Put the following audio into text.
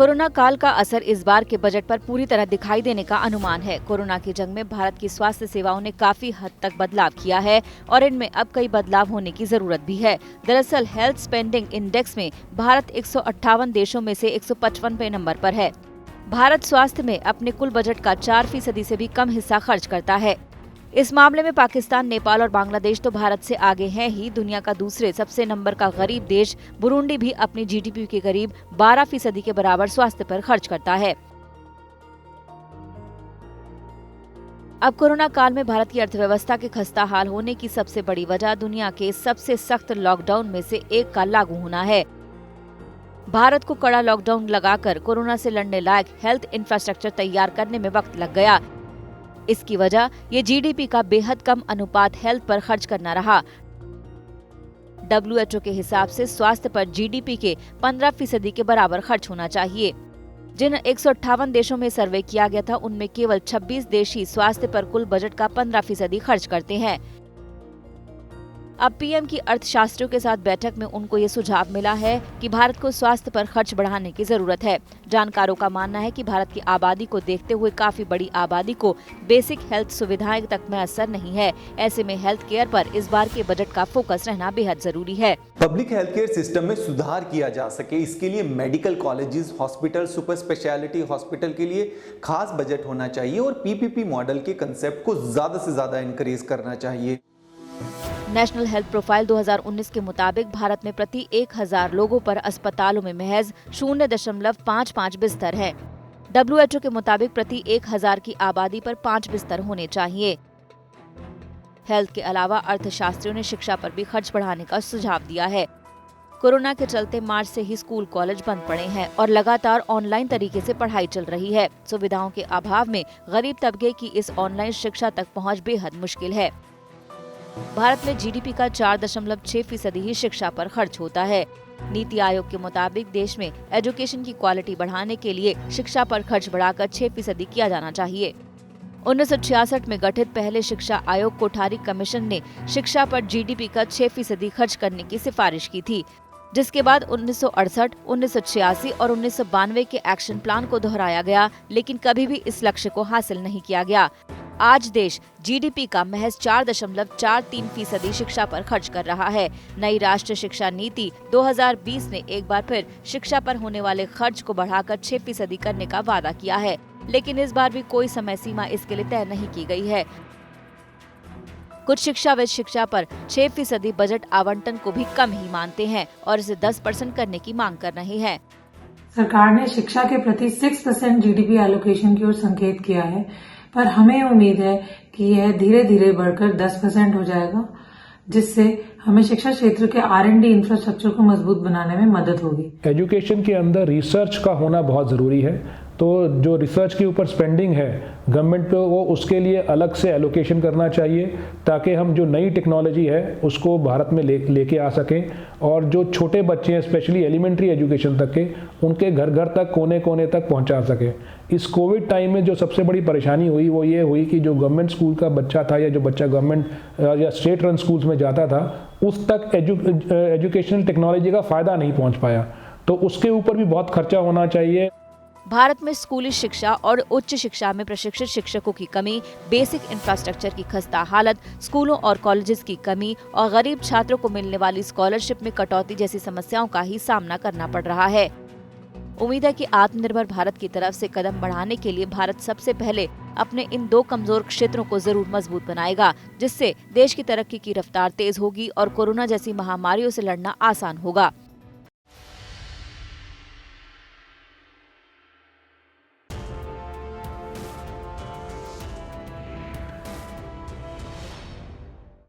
Corona काल का असर इस बार के बजट पर पूरी तरह दिखाई देने का अनुमान है। कोरोना की जंग में भारत की स्वास्थ्य सेवाओं ने काफी हद तक बदलाव किया है और इनमें अब कई बदलाव होने की जरूरत भी है। दरअसल हेल्थ स्पेंडिंग इंडेक्स में भारत 158 देशों में से 155वें नंबर पर है। भारत स्वास्थ्य में अपने कुल बजट का 4% से भी कम हिस्सा खर्च करता है। इस मामले में पाकिस्तान, नेपाल और बांग्लादेश तो भारत से आगे हैं ही। दुनिया का दूसरे सबसे नंबर का गरीब देश बुरुंडी भी अपनी जीडीपी के करीब 12% के बराबर स्वास्थ्य पर खर्च करता है। अब कोरोना काल में भारत की अर्थव्यवस्था के खस्ता हाल होने की सबसे बड़ी वजह दुनिया के सबसे सख्त लॉकडाउन में से एक का लागू होना है। भारत को कड़ा लॉकडाउन लगाकर कोरोना से लड़ने लायक हेल्थ इंफ्रास्ट्रक्चर तैयार करने में वक्त लग गया। इसकी वजह ये जीडीपी का बेहद कम अनुपात हेल्थ पर खर्च करना रहा। WHO के हिसाब से स्वास्थ्य पर जीडीपी के 15% के बराबर खर्च होना चाहिए। जिन 158 देशों में सर्वे किया गया था उनमें केवल 26 देश ही स्वास्थ्य पर कुल बजट का 15% खर्च करते हैं। अब पीएम की अर्थशास्त्रियों के साथ बैठक में उनको ये सुझाव मिला है कि भारत को स्वास्थ्य पर खर्च बढ़ाने की जरूरत है। जानकारों का मानना है कि भारत की आबादी को देखते हुए काफी बड़ी आबादी को बेसिक हेल्थ सुविधाएं तक में असर नहीं है। ऐसे में हेल्थ केयर पर इस बार के बजट का फोकस रहना बेहद जरूरी है। पब्लिक हेल्थ केयर सिस्टम में सुधार किया जा सके, इसके लिए medical colleges, hospital, super speciality hospital के लिए खास बजट होना चाहिए और पीपीपी मॉडल के कंसेप्ट को ज्यादा से ज्यादा इंकरेज करना चाहिए। नेशनल हेल्थ प्रोफाइल 2019 के मुताबिक भारत में प्रति 1000 लोगों पर अस्पतालों में महज 0.55 बिस्तर हैं। WHO के मुताबिक प्रति 1000 की आबादी पर 5 बिस्तर होने चाहिए। हेल्थ के अलावा अर्थशास्त्रियों ने शिक्षा पर भी खर्च बढ़ाने का सुझाव दिया है। कोरोना के चलते मार्च से ही स्कूल कॉलेज बंद पड़े हैं और लगातार ऑनलाइन तरीके से पढ़ाई चल रही है। सुविधाओं के अभाव में गरीब तबके की इस ऑनलाइन शिक्षा तक पहुँच बेहद मुश्किल है। भारत में जीडीपी का 4.6% ही शिक्षा पर खर्च होता है। नीति आयोग के मुताबिक देश में एजुकेशन की क्वालिटी बढ़ाने के लिए शिक्षा पर खर्च बढ़ाकर 6% किया जाना चाहिए। 1966 में गठित पहले शिक्षा आयोग कोठारी कमीशन ने शिक्षा पर जीडीपी का 6% खर्च करने की सिफारिश की थी, जिसके बाद 1968, 1986 और 1992 के एक्शन प्लान को दोहराया गया, लेकिन कभी भी इस लक्ष्य को हासिल नहीं किया गया। आज देश जीडीपी का महज 4.43% शिक्षा पर खर्च कर रहा है। नई राष्ट्रीय शिक्षा नीति 2020 ने एक बार फिर शिक्षा पर होने वाले खर्च को बढ़ाकर 6% करने का वादा किया है, लेकिन इस बार भी कोई समय सीमा इसके लिए तय नहीं की गई है। कुछ शिक्षाविद शिक्षा पर 6% बजट आवंटन को भी कम ही मानते हैं और इसे 10% करने की मांग कर रहे हैं। सरकार ने शिक्षा के प्रति 6% जीडीपी एलोकेशन की ओर संकेत किया है, पर हमें उम्मीद है कि यह धीरे धीरे बढ़कर 10% हो जाएगा, जिससे हमें शिक्षा क्षेत्र के R&D इंफ्रास्ट्रक्चर को मजबूत बनाने में मदद होगी। एजुकेशन के अंदर रिसर्च का होना बहुत ज़रूरी है, तो जो रिसर्च के ऊपर स्पेंडिंग है गवर्नमेंट पे वो उसके लिए अलग से एलोकेशन करना चाहिए, ताकि हम जो नई टेक्नोलॉजी है उसको भारत में लेके आ सकें और जो छोटे बच्चे हैं स्पेशली एलिमेंट्री एजुकेशन तक के उनके घर घर तक कोने कोने तक पहुंचा सकें। इस कोविड टाइम में जो सबसे बड़ी परेशानी हुई वो ये हुई कि जो गवर्नमेंट स्कूल का बच्चा था या जो बच्चा गवर्नमेंट या स्टेट रन स्कूल्स में जाता था उस तक एजुकेशनल टेक्नोलॉजी का फ़ायदा नहीं पहुँच पाया, तो उसके ऊपर भी बहुत खर्चा होना चाहिए। भारत में स्कूली शिक्षा और उच्च शिक्षा में प्रशिक्षित शिक्षकों की कमी, बेसिक इंफ्रास्ट्रक्चर की खस्ता हालत, स्कूलों और कॉलेजेस की कमी और गरीब छात्रों को मिलने वाली स्कॉलरशिप में कटौती जैसी समस्याओं का ही सामना करना पड़ रहा है। उम्मीद है कि आत्मनिर्भर भारत की तरफ से कदम बढ़ाने के लिए भारत सबसे पहले अपने इन 2 कमजोर क्षेत्रों को जरूर मजबूत बनाएगा, जिससे देश की तरक्की की रफ्तार तेज होगी और कोरोना जैसी महामारियों से लड़ना आसान होगा।